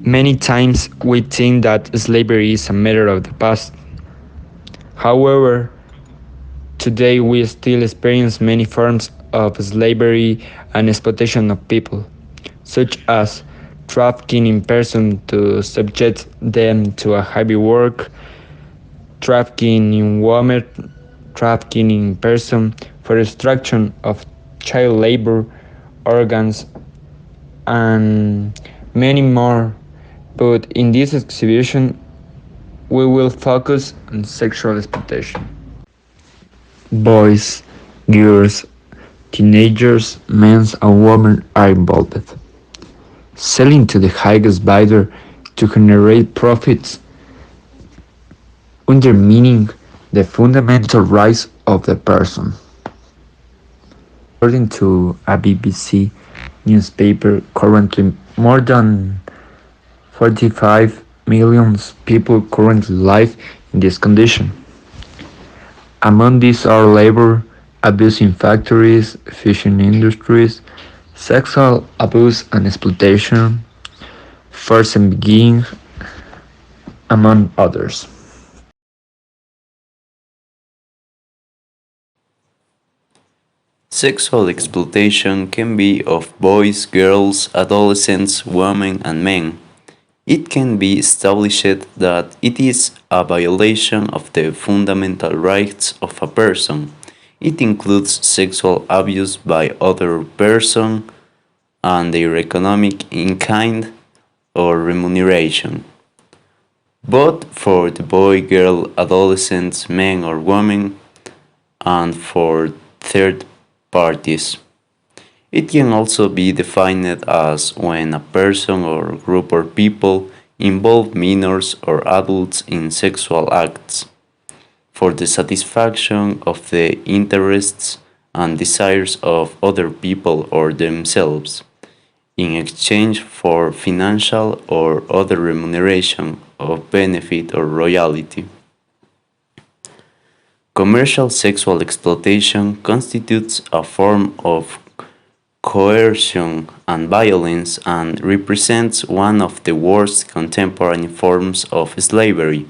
Many times we think that slavery is a matter of the past. However, today we still experience many forms of slavery and exploitation of people, such as trafficking in person to subject them to a heavy work, trafficking in women, trafficking in person for extraction of child labor, organs, and many more. But in this exhibition, we will focus on sexual exploitation. Boys, girls, teenagers, men and women are involved, selling to the highest bidder to generate profits, undermining the fundamental rights of the person. According to a BBC newspaper, currently more than 45 million people currently live in this condition. Among these are labor abuse in factories, fishing industries, sexual abuse and exploitation, forced begging, among others. Sexual exploitation can be of boys, girls, adolescents, women, and men. It can be established that it is a violation of the fundamental rights of a person. It includes sexual abuse by other person and their economic in kind or remuneration. Both for the boy, girl, adolescents, men or women, and for third parties. It can also be defined as when a person or group of people involve minors or adults in sexual acts for the satisfaction of the interests and desires of other people or themselves in exchange for financial or other remuneration of benefit or royalty. Commercial sexual exploitation constitutes a form of coercion and violence and represents one of the worst contemporary forms of slavery.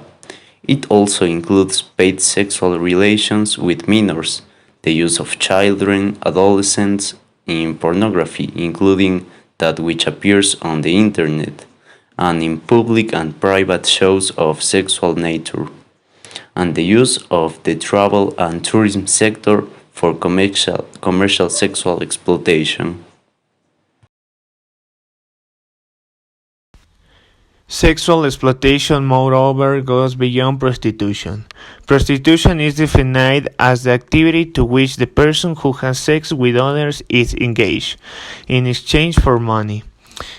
It also includes paid sexual relations with minors, the use of children, adolescents in pornography, including that which appears on the internet, and in public and private shows of sexual nature, and the use of the travel and tourism sector for commercial sexual exploitation. Sexual exploitation, moreover, goes beyond prostitution. Prostitution is defined as the activity to which the person who has sex with others is engaged in exchange for money.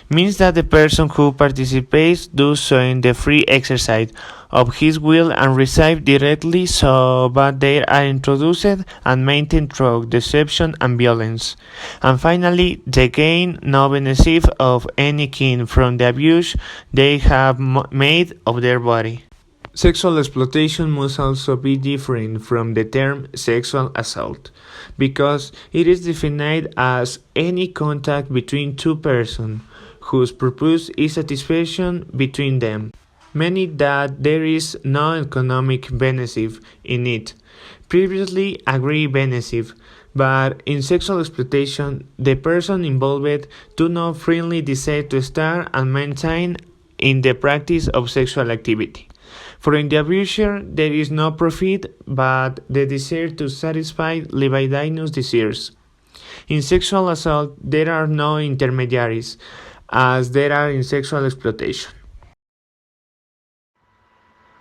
Means that the person who participates does so in the free exercise of his will and receive directly, so but they are introduced and maintained through deception and violence. And finally, they gain no benefit of any kind from the abuse they have made of their body. Sexual exploitation must also be different from the term sexual assault, because it is defined as any contact between two persons whose purpose is satisfaction between them, meaning that there is no economic benefit in it, previously agreed benefit, but in sexual exploitation, the person involved do not freely decide to start and maintain in the practice of sexual activity. For in the abuser, there is no profit but the desire to satisfy libidinous desires. In sexual assault, there are no intermediaries, as there are in sexual exploitation.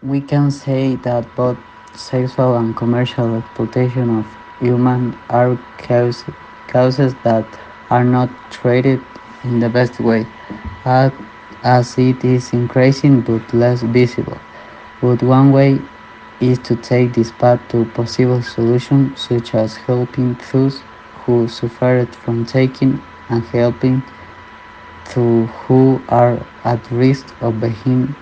We can say that both sexual and commercial exploitation of humans are causes that are not treated in the best way, as it is increasing but less visible. But one way is to take this path to possible solutions, such as helping those who suffered from taking and helping those who are at risk of being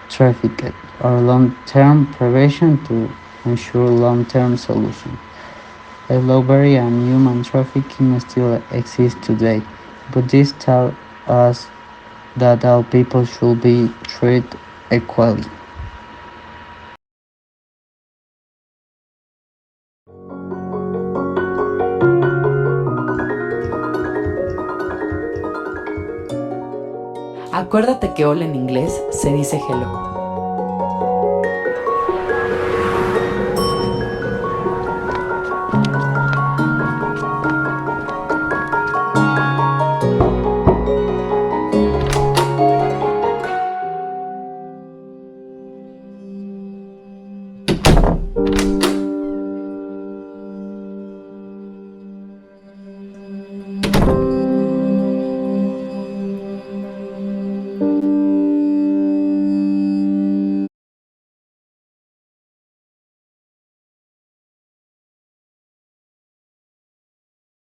trafficked, or long-term prevention to ensure long-term solutions. Slavery and human trafficking still exist today, but this taught us that all people should be treated equally. Acuérdate que hola en inglés se dice hello.